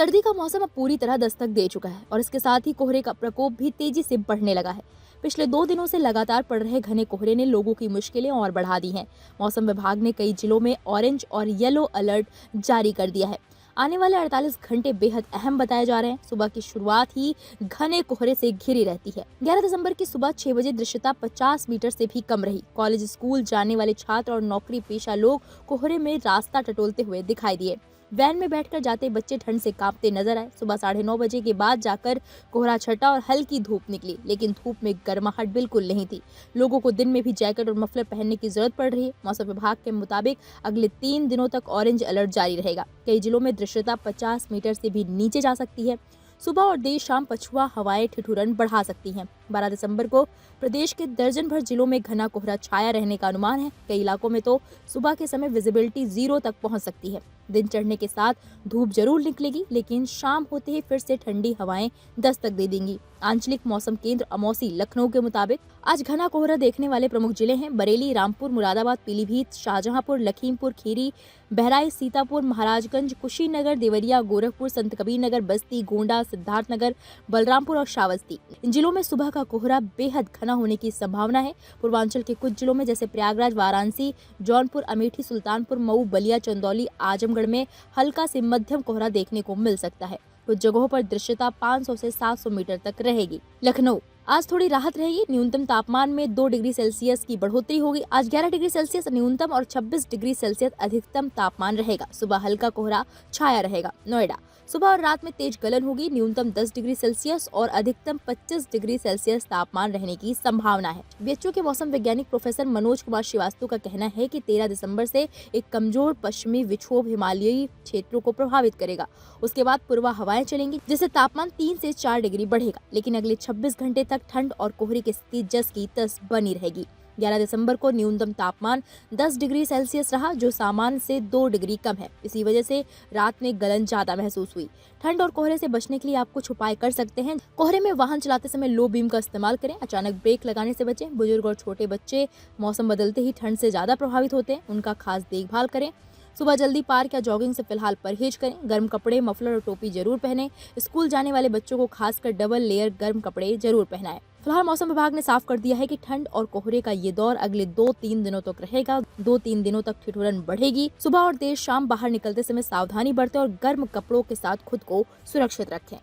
सर्दी का मौसम अब पूरी तरह दस्तक दे चुका है और इसके साथ ही कोहरे का प्रकोप भी तेजी से बढ़ने लगा है। पिछले 2 दिनों से लगातार पड़ रहे घने कोहरे ने लोगों की मुश्किलें और बढ़ा दी हैं। मौसम विभाग ने कई जिलों में ऑरेंज और येलो अलर्ट जारी कर दिया है। आने वाले 48 घंटे बेहद अहम बताए जा रहे हैं। सुबह की शुरुआत ही घने कोहरे से घिरी रहती है। 11 दिसंबर की सुबह 6 बजे दृश्यता 50 मीटर से भी कम रही। कॉलेज स्कूल जाने वाले छात्र और नौकरी पेशा लोग कोहरे में रास्ता टटोलते हुए दिखाई दिए। वैन में बैठकर जाते बच्चे ठंड से कांपते नजर आए। सुबह 9:30 बजे के बाद जाकर कोहरा छटा और हल्की धूप निकली, लेकिन धूप में गर्माहट बिल्कुल नहीं थी। लोगों को दिन में भी जैकेट और मफलर पहनने की जरूरत पड़ रही है। मौसम विभाग के मुताबिक अगले 3 दिनों तक ऑरेंज अलर्ट जारी रहेगा। कई जिलों में दृश्यता 50 मीटर से भी नीचे जा सकती है। सुबह और देर शाम पछुआ हवाएं ठिठुरन बढ़ा सकती हैं। 12 दिसंबर को प्रदेश के दर्जन भर जिलों में घना कोहरा छाया रहने का अनुमान है। कई इलाकों में तो सुबह के समय विजिबिलिटी 0 तक पहुंच सकती है। दिन चढ़ने के साथ धूप जरूर निकलेगी, लेकिन शाम होते ही फिर से ठंडी हवाएं दस्तक दे देंगी। आंचलिक मौसम केंद्र अमौसी लखनऊ के मुताबिक आज घना कोहरा देखने वाले प्रमुख जिले हैं बरेली, रामपुर, मुरादाबाद, पीलीभीत, शाहजहांपुर, लखीमपुर खीरी, बहराइच, सीतापुर, महाराजगंज, कुशीनगर, देवरिया, गोरखपुर, संत कबीर नगर, बस्ती, गोंडा, सिद्धार्थनगर, बलरामपुर और श्रावस्ती। इन जिलों में सुबह का कोहरा बेहद घना होने की संभावना है। पूर्वांचल के कुछ जिलों में जैसे प्रयागराज, वाराणसी, जौनपुर, अमेठी, सुल्तानपुर, मऊ, बलिया, चंदौली, आजमगढ़ में हल्का से मध्यम कोहरा देखने को मिल सकता है। कुछ जगहों पर दृश्यता 500 से 700 मीटर तक रहेगी। लखनऊ आज थोड़ी राहत रहेगी। न्यूनतम तापमान में 2 डिग्री सेल्सियस की बढ़ोतरी होगी। आज 11 डिग्री सेल्सियस न्यूनतम और 26 डिग्री सेल्सियस अधिकतम तापमान रहेगा। सुबह हल्का कोहरा छाया रहेगा। नोएडा सुबह और रात में तेज गलन होगी। न्यूनतम 10 डिग्री सेल्सियस और अधिकतम 25 डिग्री सेल्सियस तापमान रहने की संभावना है। बीएचयू के मौसम वैज्ञानिक प्रोफेसर मनोज कुमार श्रीवास्तव का कहना है कि 13 दिसंबर से एक कमजोर पश्चिमी विक्षोभ हिमालयी क्षेत्रों को प्रभावित करेगा। उसके बाद पूर्वा हवाएं चलेंगी, जिससे तापमान 3 से 4 डिग्री बढ़ेगा। लेकिन अगले 26 घंटे तक ठंड और कोहरे की स्थिति जस की तस बनी रहेगी। 11 दिसंबर को न्यूनतम तापमान 10 डिग्री सेल्सियस रहा, जो सामान्य से 2 डिग्री कम है। इसी वजह से रात में गलन ज्यादा महसूस हुई। ठंड और कोहरे से बचने के लिए आप कुछ उपाय कर सकते हैं। कोहरे में वाहन चलाते समय लो बीम का इस्तेमाल करें। अचानक ब्रेक लगाने से बचें। बुजुर्ग और छोटे बच्चे मौसम बदलते ही ठंड से ज्यादा प्रभावित होते हैं, उनका खास देखभाल करें। सुबह जल्दी पार्क या जॉगिंग से फिलहाल परहेज करें। गर्म कपड़े, मफलर और टोपी जरूर पहनें। स्कूल जाने वाले बच्चों को खासकर डबल लेयर गर्म कपड़े जरूर पहनाएं। फिलहाल मौसम विभाग ने साफ कर दिया है कि ठंड और कोहरे का ये दौर अगले 2-3 दिनों तक रहेगा। 2-3 दिनों तक ठिठुरन बढ़ेगी। सुबह और देर शाम बाहर निकलते समय सावधानी बरतें और गर्म कपड़ों के साथ खुद को सुरक्षित रखें।